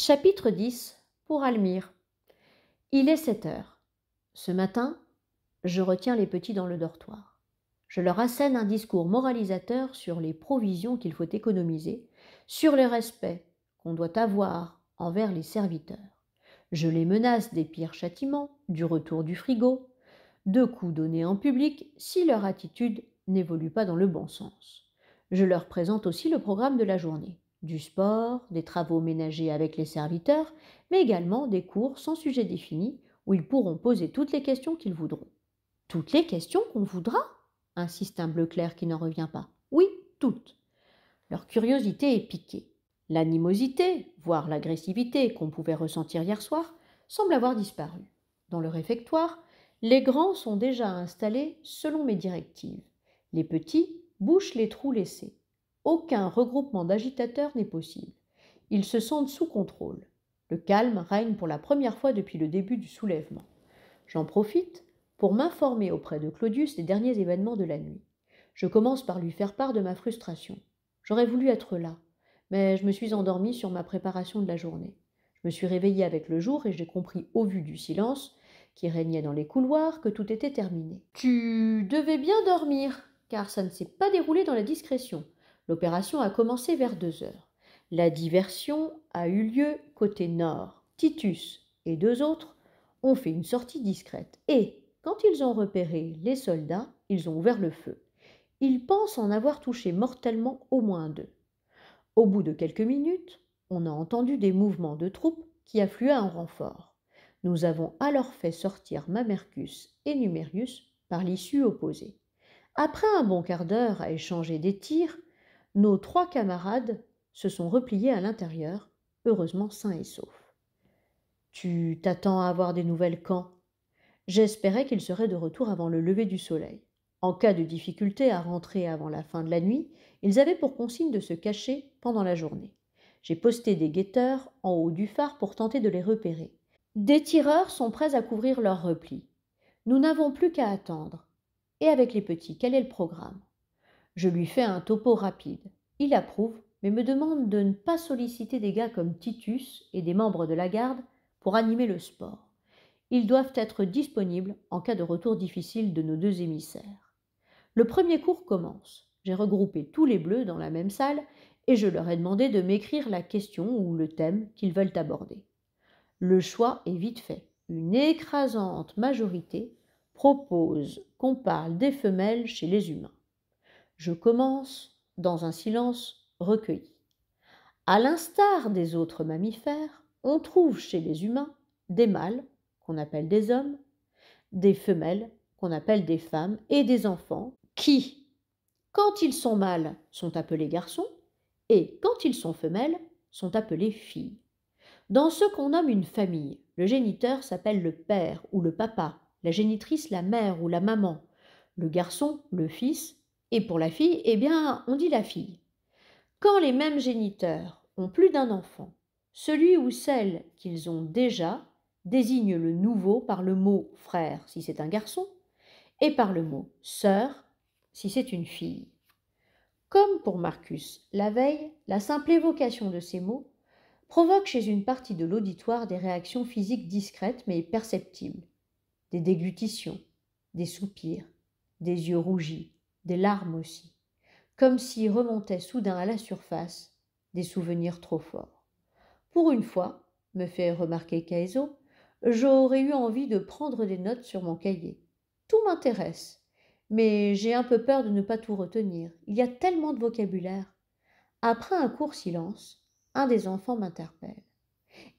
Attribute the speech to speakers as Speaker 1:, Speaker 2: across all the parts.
Speaker 1: Chapitre 10 pour Almire. Il est 7 heures. Ce matin, je retiens les petits dans le dortoir. Je leur assène un discours moralisateur sur les provisions qu'il faut économiser, sur le respect qu'on doit avoir envers les serviteurs. Je les menace des pires châtiments, du retour du frigo, de coups donnés en public si leur attitude n'évolue pas dans le bon sens. Je leur présente aussi le programme de la journée. Du sport, des travaux ménagers avec les serviteurs, mais également des cours sans sujet défini où ils pourront poser toutes les questions qu'ils voudront. Toutes les questions qu'on voudra, insiste un bleu clair qui n'en revient pas. Oui, toutes. Leur curiosité est piquée. L'animosité, voire l'agressivité qu'on pouvait ressentir hier soir, semble avoir disparu. Dans le réfectoire, les grands sont déjà installés selon mes directives. Les petits bouchent les trous laissés. Aucun regroupement d'agitateurs n'est possible. Ils se sentent sous contrôle. Le calme règne pour la première fois depuis le début du soulèvement. J'en profite pour m'informer auprès de Claudius des derniers événements de la nuit. Je commence par lui faire part de ma frustration. J'aurais voulu être là, mais je me suis endormie sur ma préparation de la journée. Je me suis réveillée avec le jour et j'ai compris au vu du silence qui régnait dans les couloirs que tout était terminé. Tu devais bien dormir, car ça ne s'est pas déroulé dans la discrétion. L'opération a commencé vers 2 heures. La diversion a eu lieu côté nord. Titus et 2 autres ont fait une sortie discrète et, quand ils ont repéré les soldats, ils ont ouvert le feu. Ils pensent en avoir touché mortellement au moins 2. Au bout de quelques minutes, on a entendu des mouvements de troupes qui affluaient en renfort. Nous avons alors fait sortir Mamercus et Numerius par l'issue opposée. Après un bon quart d'heure à échanger des tirs, nos 3 camarades se sont repliés à l'intérieur, heureusement sains et saufs. Tu t'attends à avoir des nouvelles quand? J'espérais qu'ils seraient de retour avant le lever du soleil. En cas de difficulté à rentrer avant la fin de la nuit, ils avaient pour consigne de se cacher pendant la journée. J'ai posté des guetteurs en haut du phare pour tenter de les repérer. Des tireurs sont prêts à couvrir leur repli. Nous n'avons plus qu'à attendre. Et avec les petits, quel est le programme? Je lui fais un topo rapide. Il approuve, mais me demande de ne pas solliciter des gars comme Titus et des membres de la garde pour animer le sport. Ils doivent être disponibles en cas de retour difficile de nos 2 émissaires. Le premier cours commence. J'ai regroupé tous les bleus dans la même salle et je leur ai demandé de m'écrire la question ou le thème qu'ils veulent aborder. Le choix est vite fait. Une écrasante majorité propose qu'on parle des femelles chez les humains. Je commence dans un silence recueilli. À l'instar des autres mammifères, on trouve chez les humains des mâles, qu'on appelle des hommes, des femelles, qu'on appelle des femmes, et des enfants, qui, quand ils sont mâles, sont appelés garçons, et quand ils sont femelles, sont appelés filles. Dans ce qu'on nomme une famille, le géniteur s'appelle le père ou le papa, la génitrice la mère ou la maman, le garçon le fils, et pour la fille, eh bien, on dit la fille. Quand les mêmes géniteurs ont plus d'un enfant, celui ou celle qu'ils ont déjà désigne le nouveau par le mot frère si c'est un garçon et par le mot sœur si c'est une fille. Comme pour Marcus la veille, la simple évocation de ces mots provoque chez une partie de l'auditoire des réactions physiques discrètes mais perceptibles, des déglutitions, des soupirs, des yeux rougis, des larmes aussi, comme s'y remontaient soudain à la surface des souvenirs trop forts. Pour une fois, me fait remarquer Caeso, j'aurais eu envie de prendre des notes sur mon cahier. Tout m'intéresse, mais j'ai un peu peur de ne pas tout retenir. Il y a tellement de vocabulaire. Après un court silence, un des enfants m'interpelle.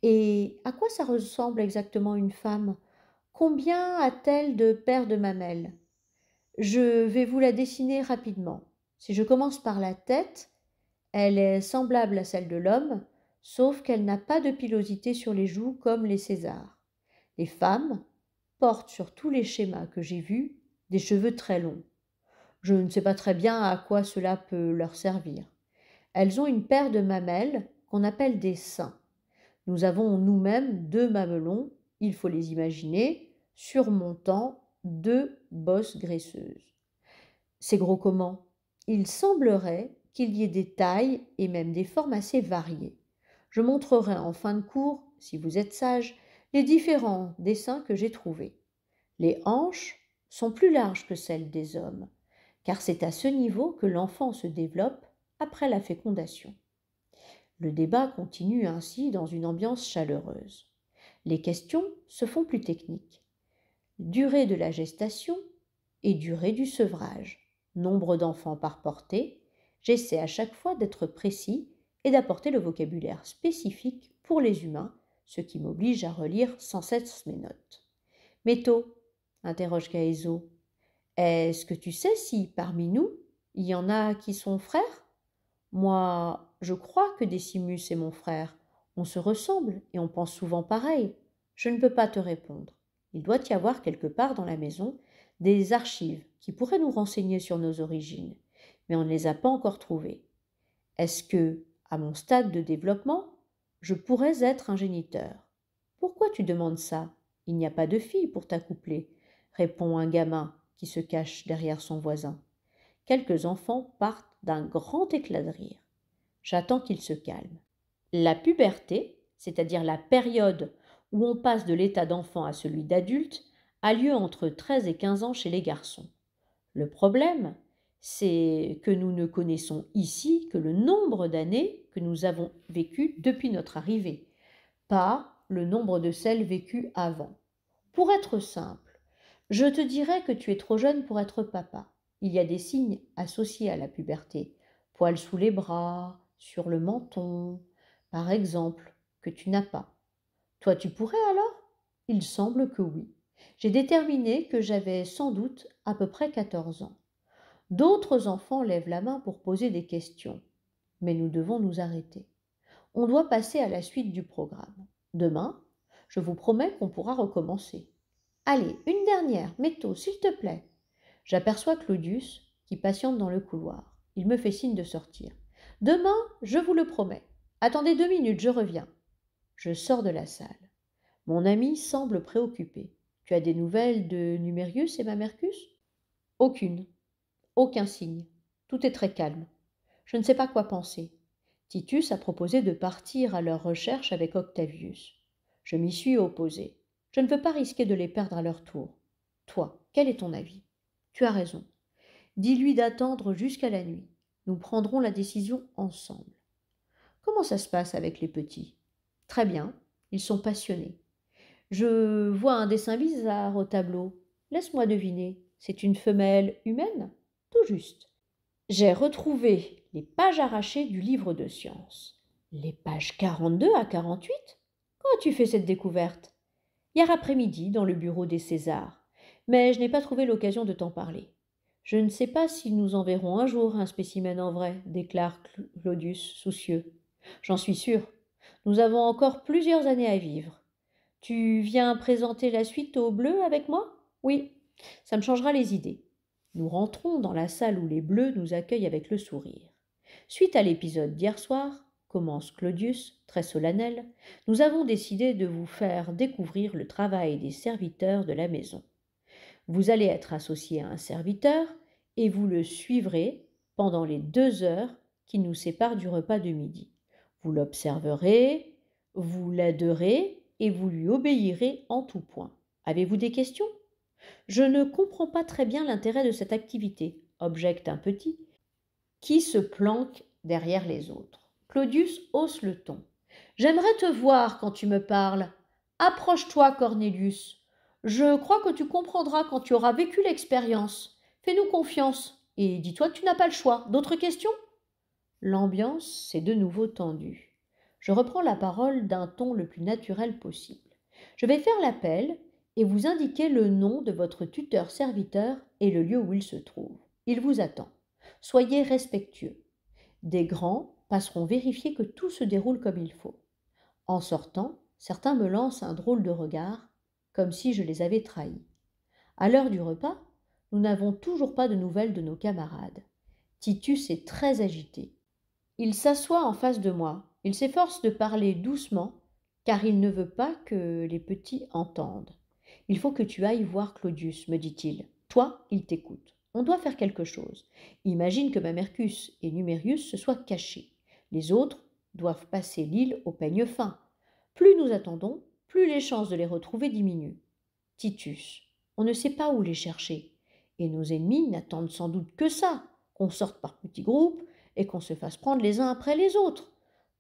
Speaker 1: Et à quoi ça ressemble exactement une femme? Combien a-t-elle de paires de mamelles? Je vais vous la dessiner rapidement. Si je commence par la tête, elle est semblable à celle de l'homme, sauf qu'elle n'a pas de pilosité sur les joues comme les Césars. Les femmes portent sur tous les schémas que j'ai vus des cheveux très longs. Je ne sais pas très bien à quoi cela peut leur servir. Elles ont une paire de mamelles qu'on appelle des seins. Nous avons nous-mêmes 2 mamelons, il faut les imaginer, surmontant 2 bosses graisseuses. C'est gros comment? Il semblerait qu'il y ait des tailles et même des formes assez variées. Je montrerai en fin de cours, si vous êtes sage, les différents dessins que j'ai trouvés. Les hanches sont plus larges que celles des hommes, car c'est à ce niveau que l'enfant se développe après la fécondation. Le débat continue ainsi dans une ambiance chaleureuse. Les questions se font plus techniques. Durée de la gestation et durée du sevrage. Nombre d'enfants par portée. J'essaie à chaque fois d'être précis et d'apporter le vocabulaire spécifique pour les humains, ce qui m'oblige à relire sans cesse mes notes. Métaux, interroge Gaëzo. Est-ce que tu sais si, parmi nous, il y en a qui sont frères? Moi, je crois que Décimus est mon frère. On se ressemble et on pense souvent pareil. Je ne peux pas te répondre. Il doit y avoir quelque part dans la maison des archives qui pourraient nous renseigner sur nos origines, mais on ne les a pas encore trouvées. Est-ce que, à mon stade de développement, je pourrais être un géniteur? Pourquoi tu demandes ça? Il n'y a pas de fille pour t'accoupler, répond un gamin qui se cache derrière son voisin. Quelques enfants partent d'un grand éclat de rire. J'attends qu'ils se calment. La puberté, c'est-à-dire la période où on passe de l'état d'enfant à celui d'adulte, a lieu entre 13 et 15 ans chez les garçons. Le problème, c'est que nous ne connaissons ici que le nombre d'années que nous avons vécues depuis notre arrivée, pas le nombre de celles vécues avant. Pour être simple, je te dirais que tu es trop jeune pour être papa. Il y a des signes associés à la puberté, poils sous les bras, sur le menton, par exemple, que tu n'as pas. Toi, tu pourrais alors? Il semble que oui. J'ai déterminé que j'avais sans doute à peu près 14 ans. D'autres enfants lèvent la main pour poser des questions, mais nous devons nous arrêter. On doit passer à la suite du programme. Demain, je vous promets qu'on pourra recommencer. Allez, une dernière, Métaux, s'il te plaît. J'aperçois Claudius qui patiente dans le couloir. Il me fait signe de sortir. Demain, je vous le promets. Attendez 2 minutes, je reviens. Je sors de la salle. Mon ami semble préoccupé. Tu as des nouvelles de Numérius et Mamercus? Aucune. Aucun signe. Tout est très calme. Je ne sais pas quoi penser. Titus a proposé de partir à leur recherche avec Octavius. Je m'y suis opposé. Je ne veux pas risquer de les perdre à leur tour. Toi, quel est ton avis? Tu as raison. Dis-lui d'attendre jusqu'à la nuit. Nous prendrons la décision ensemble. Comment ça se passe avec les petits? Très bien, ils sont passionnés. Je vois un dessin bizarre au tableau. Laisse-moi deviner. C'est une femelle humaine? Tout juste. J'ai retrouvé les pages arrachées du livre de sciences. Les pages 42 à 48? Quand as-tu fait cette découverte? Hier après-midi, dans le bureau des Césars. Mais je n'ai pas trouvé l'occasion de t'en parler. Je ne sais pas si nous en verrons un jour un spécimen en vrai, déclare Claudius, soucieux. J'en suis sûr. Nous avons encore plusieurs années à vivre. Tu viens présenter la suite aux Bleus avec moi? Oui, ça me changera les idées. Nous rentrons dans la salle où les Bleus nous accueillent avec le sourire. Suite à l'épisode d'hier soir, commence Claudius, très solennel, nous avons décidé de vous faire découvrir le travail des serviteurs de la maison. Vous allez être associé à un serviteur et vous le suivrez pendant les 2 heures qui nous séparent du repas de midi. Vous l'observerez, vous l'aiderez et vous lui obéirez en tout point. Avez-vous des questions? Je ne comprends pas très bien l'intérêt de cette activité, objecte un petit, qui se planque derrière les autres. Claudius hausse le ton. J'aimerais te voir quand tu me parles. Approche-toi, Cornelius. Je crois que tu comprendras quand tu auras vécu l'expérience. Fais-nous confiance et dis-toi que tu n'as pas le choix. D'autres questions? L'ambiance s'est de nouveau tendue. Je reprends la parole d'un ton le plus naturel possible. Je vais faire l'appel et vous indiquer le nom de votre tuteur-serviteur et le lieu où il se trouve. Il vous attend. Soyez respectueux. Des grands passeront vérifier que tout se déroule comme il faut. En sortant, certains me lancent un drôle de regard, comme si je les avais trahis. À l'heure du repas, nous n'avons toujours pas de nouvelles de nos camarades. Titus est très agité. Il s'assoit en face de moi. Il s'efforce de parler doucement, car il ne veut pas que les petits entendent. Il faut que tu ailles voir Claudius, me dit-il. Toi, il t'écoute. On doit faire quelque chose. Imagine que Mamercus et Numérius se soient cachés. Les autres doivent passer l'île au peigne fin. Plus nous attendons, plus les chances de les retrouver diminuent. Titus, on ne sait pas où les chercher, et nos ennemis n'attendent sans doute que ça, qu'on sorte par petits groupes et qu'on se fasse prendre les uns après les autres.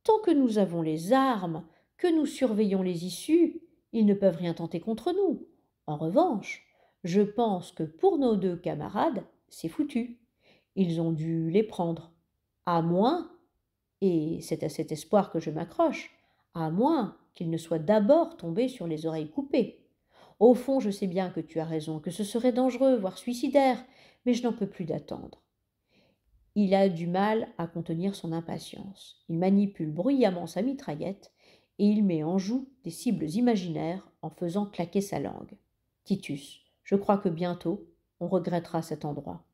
Speaker 1: Tant que nous avons les armes, que nous surveillons les issues, ils ne peuvent rien tenter contre nous. En revanche, je pense que pour nos deux camarades, c'est foutu. Ils ont dû les prendre. À moins, et c'est à cet espoir que je m'accroche, à moins qu'ils ne soient d'abord tombés sur les oreilles coupées. Au fond, je sais bien que tu as raison, que ce serait dangereux, voire suicidaire, mais je n'en peux plus d'attendre. Il a du mal à contenir son impatience. Il manipule bruyamment sa mitraillette et il met en joue des cibles imaginaires en faisant claquer sa langue. Titus, je crois que bientôt on regrettera cet endroit.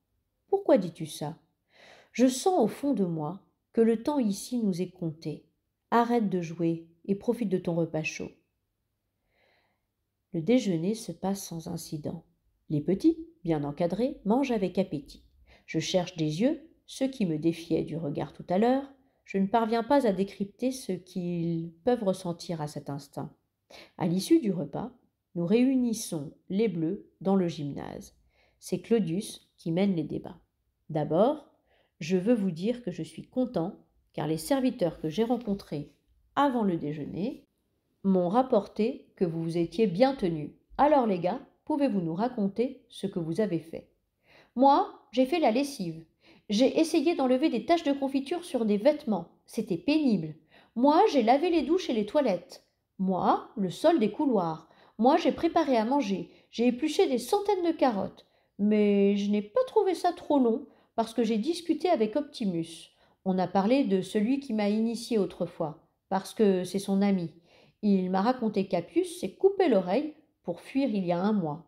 Speaker 1: Pourquoi dis-tu ça? Je sens au fond de moi que le temps ici nous est compté. Arrête de jouer et profite de ton repas chaud. Le déjeuner se passe sans incident. Les petits, bien encadrés, mangent avec appétit. Je cherche des yeux ceux qui me défiaient du regard tout à l'heure. Je ne parviens pas à décrypter ce qu'ils peuvent ressentir à cet instant. À l'issue du repas, nous réunissons les bleus dans le gymnase. C'est Claudius qui mène les débats. D'abord, je veux vous dire que je suis content car les serviteurs que j'ai rencontrés avant le déjeuner m'ont rapporté que vous vous étiez bien tenus. Alors les gars, pouvez-vous nous raconter ce que vous avez fait? Moi, j'ai fait la lessive. J'ai essayé d'enlever des taches de confiture sur des vêtements. C'était pénible. Moi, j'ai lavé les douches et les toilettes. Moi, le sol des couloirs. Moi, j'ai préparé à manger. J'ai épluché des centaines de carottes. Mais je n'ai pas trouvé ça trop long parce que j'ai discuté avec Optimus. On a parlé de celui qui m'a initié autrefois, parce que c'est son ami. Il m'a raconté qu'Appius s'est coupé l'oreille pour fuir il y a un mois.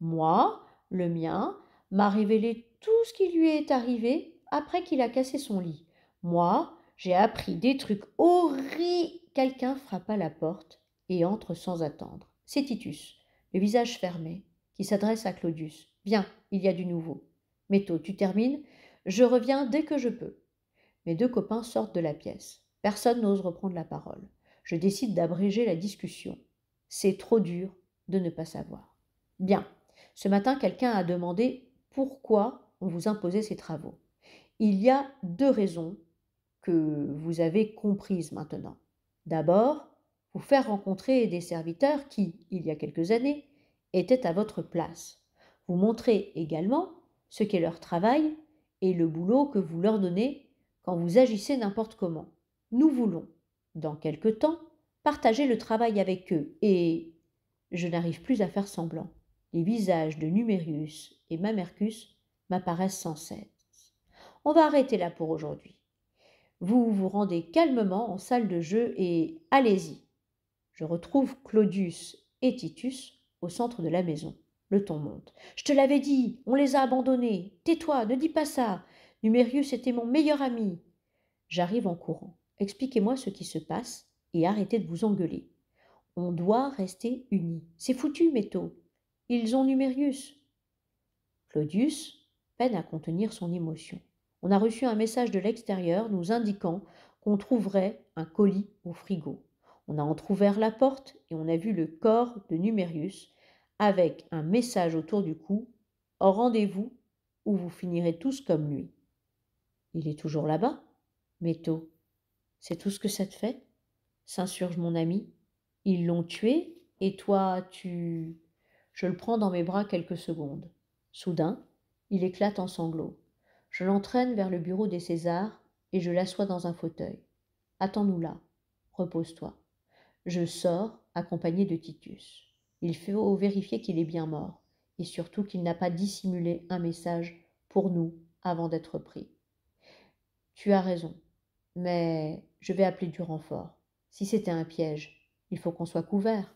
Speaker 1: Moi, le mien, m'a révélé tout ce qui lui est arrivé après qu'il a cassé son lit. Moi, j'ai appris des trucs horribles. Quelqu'un frappe à la porte et entre sans attendre. C'est Titus, le visage fermé, qui s'adresse à Claudius. Viens, il y a du nouveau. Métaux, tu termines? Je reviens dès que je peux. Mes deux copains sortent de la pièce. Personne n'ose reprendre la parole. Je décide d'abréger la discussion. C'est trop dur de ne pas savoir. Bien. Ce matin, quelqu'un a demandé pourquoi on vous imposait ces travaux. Il y a deux raisons que vous avez comprises maintenant. D'abord, vous faire rencontrer des serviteurs qui, il y a quelques années, étaient à votre place. Vous montrer également ce qu'est leur travail et le boulot que vous leur donnez quand vous agissez n'importe comment. Nous voulons, dans quelque temps, partager le travail avec eux et je n'arrive plus à faire semblant. Les visages de Numérius et Mamercus m'apparaissent sans cesse. On va arrêter là pour aujourd'hui. Vous vous rendez calmement en salle de jeu et allez-y. Je retrouve Claudius et Titus au centre de la maison. Le ton monte. Je te l'avais dit, on les a abandonnés. Tais-toi, ne dis pas ça. Numérius était mon meilleur ami. J'arrive en courant. Expliquez-moi ce qui se passe et arrêtez de vous engueuler. On doit rester unis. C'est foutu, Métaux. Ils ont Numérius. Claudius peine à contenir son émotion. On a reçu un message de l'extérieur nous indiquant qu'on trouverait un colis au frigo. On a entrouvert la porte et on a vu le corps de Numérius avec un message autour du cou. Au rendez-vous où vous finirez tous comme lui. Il est toujours là-bas? Métaux. C'est tout ce que ça te fait? S'insurge mon ami. Ils l'ont tué et toi, tu... Je le prends dans mes bras quelques secondes. Soudain, il éclate en sanglots. Je l'entraîne vers le bureau des Césars et je l'assois dans un fauteuil. Attends-nous là. Repose-toi. Je sors, accompagné de Titus. Il faut vérifier qu'il est bien mort et surtout qu'il n'a pas dissimulé un message pour nous avant d'être pris. Tu as raison, mais je vais appeler du renfort. Si c'était un piège, il faut qu'on soit couvert.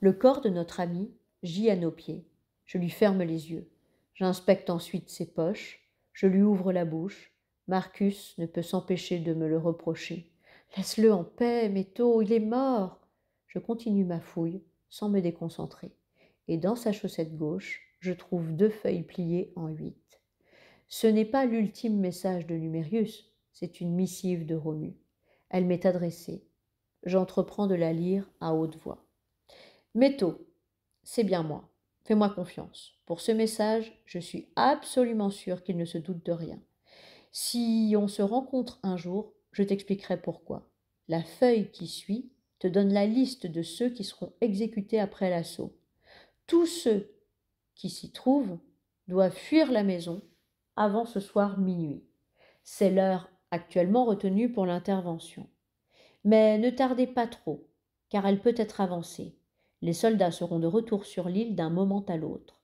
Speaker 1: Le corps de notre ami gît à nos pieds. Je lui ferme les yeux. J'inspecte ensuite ses poches. Je lui ouvre la bouche. Marcus ne peut s'empêcher de me le reprocher. Laisse-le en paix, Métaux, il est mort. Je continue ma fouille sans me déconcentrer. Et dans sa chaussette gauche, je trouve 2 feuilles pliées en 8. Ce n'est pas l'ultime message de Numérius, c'est une missive de Romu. Elle m'est adressée. J'entreprends de la lire à haute voix. Métaux, c'est bien moi. Fais-moi confiance. Pour ce message, je suis absolument sûre qu'il ne se doute de rien. Si on se rencontre un jour, je t'expliquerai pourquoi. La feuille qui suit te donne la liste de ceux qui seront exécutés après l'assaut. Tous ceux qui s'y trouvent doivent fuir la maison avant ce soir minuit. C'est l'heure actuellement retenue pour l'intervention. Mais ne tardez pas trop, car elle peut être avancée. Les soldats seront de retour sur l'île d'un moment à l'autre.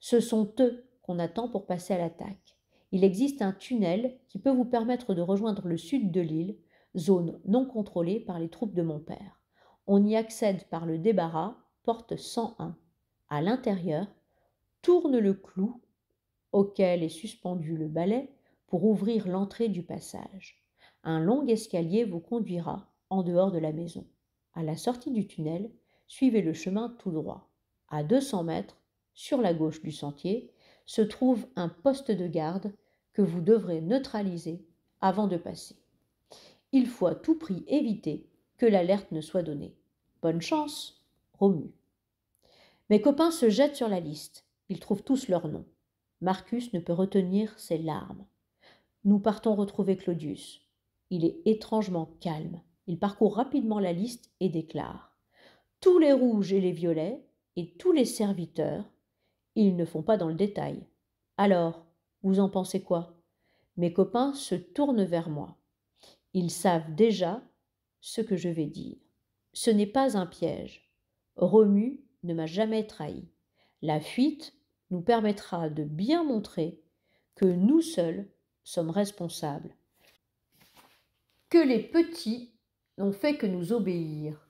Speaker 1: Ce sont eux qu'on attend pour passer à l'attaque. Il existe un tunnel qui peut vous permettre de rejoindre le sud de l'île, zone non contrôlée par les troupes de mon père. On y accède par le débarras, porte 101. À l'intérieur, tourne le clou auquel est suspendu le balai pour ouvrir l'entrée du passage. Un long escalier vous conduira en dehors de la maison. À la sortie du tunnel, suivez le chemin tout droit. À 200 mètres, sur la gauche du sentier, se trouve un poste de garde que vous devrez neutraliser avant de passer. Il faut à tout prix éviter que l'alerte ne soit donnée. Bonne chance, Romu. Mes copains se jettent sur la liste. Ils trouvent tous leurs noms. Marcus ne peut retenir ses larmes. Nous partons retrouver Claudius. Il est étrangement calme. Il parcourt rapidement la liste et déclare : tous les rouges et les violets et tous les serviteurs. Ils ne font pas dans le détail. Alors, vous en pensez quoi ? Mes copains se tournent vers moi. Ils savent déjà ce que je vais dire. Ce n'est pas un piège. Romu ne m'a jamais trahi. La fuite nous permettra de bien montrer que nous seuls sommes responsables, que les petits n'ont fait que nous obéir.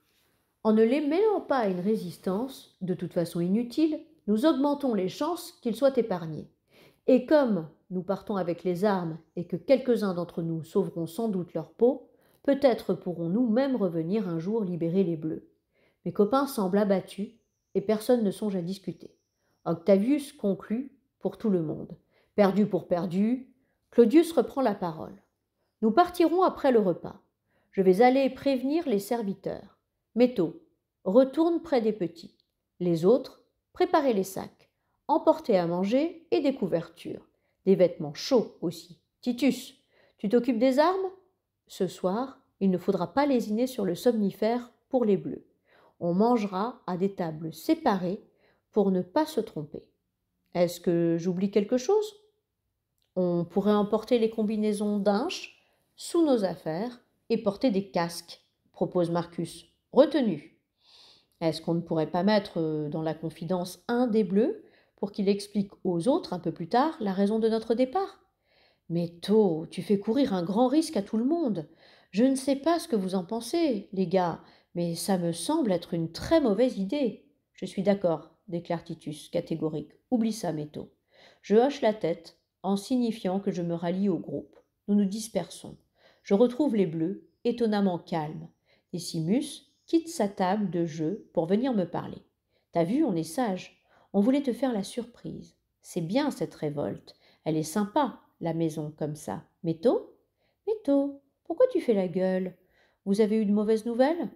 Speaker 1: En ne les mêlant pas à une résistance, de toute façon inutile, nous augmentons les chances qu'ils soient épargnés. Et comme nous partons avec les armes et que quelques-uns d'entre nous sauveront sans doute leur peau, peut-être pourrons-nous même revenir un jour libérer les Bleus. Mes copains semblent abattus et personne ne songe à discuter. Octavius conclut pour tout le monde. Perdu pour perdu, Claudius reprend la parole. Nous partirons après le repas. Je vais aller prévenir les serviteurs. Métaux, retourne près des petits. Les autres, préparez les sacs. Emportez à manger et des couvertures. Des vêtements chauds aussi. Titus, tu t'occupes des armes ? Ce soir, il ne faudra pas lésiner sur le somnifère pour les bleus. On mangera à des tables séparées pour ne pas se tromper. Est-ce que j'oublie quelque chose ? On pourrait emporter les combinaisons d'Inch sous nos affaires et porter des casques, propose Marcus. Retenu. Est-ce qu'on ne pourrait pas mettre dans la confidence un des bleus pour qu'il explique aux autres un peu plus tard la raison de notre départ ? Mais To, tu fais courir un grand risque à tout le monde. Je ne sais pas ce que vous en pensez, les gars, mais ça me semble être une très mauvaise idée. Je suis d'accord, déclare Titus, catégorique. Oublie ça, Métaux. Je hoche la tête en signifiant que je me rallie au groupe. Nous nous dispersons. Je retrouve les bleus, étonnamment calmes. Décimus quitte sa table de jeu pour venir me parler. T'as vu, on est sage. On voulait te faire la surprise. C'est bien cette révolte. Elle est sympa, la maison comme ça. Métaux ? Métaux, pourquoi tu fais la gueule ? Vous avez eu de mauvaises nouvelles ?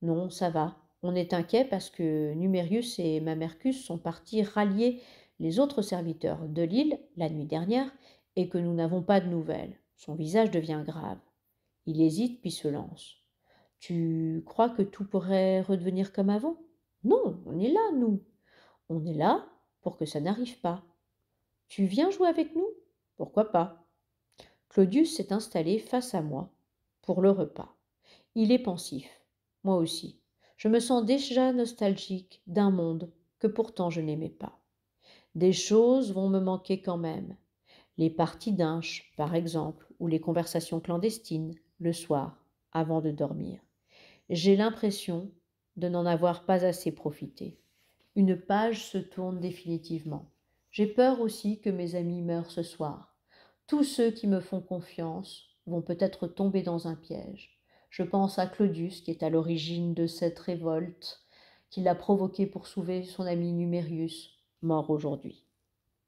Speaker 1: Non, ça va. On est inquiet parce que Numérius et Mamercus sont partis rallier les autres serviteurs de l'île la nuit dernière et que nous n'avons pas de nouvelles. Son visage devient grave. Il hésite puis se lance. Tu crois que tout pourrait redevenir comme avant ? Non, on est là, nous. On est là pour que ça n'arrive pas. Tu viens jouer avec nous ? Pourquoi pas ? Claudius s'est installé face à moi pour le repas. Il est pensif. Moi aussi. Je me sens déjà nostalgique d'un monde que pourtant je n'aimais pas. Des choses vont me manquer quand même. Les parties d'Inch, par exemple, ou les conversations clandestines, le soir, avant de dormir. J'ai l'impression de n'en avoir pas assez profité. Une page se tourne définitivement. J'ai peur aussi que mes amis meurent ce soir. Tous ceux qui me font confiance vont peut-être tomber dans un piège. Je pense à Claudius qui est à l'origine de cette révolte, qui l'a provoquée pour sauver son ami Numérius, mort aujourd'hui.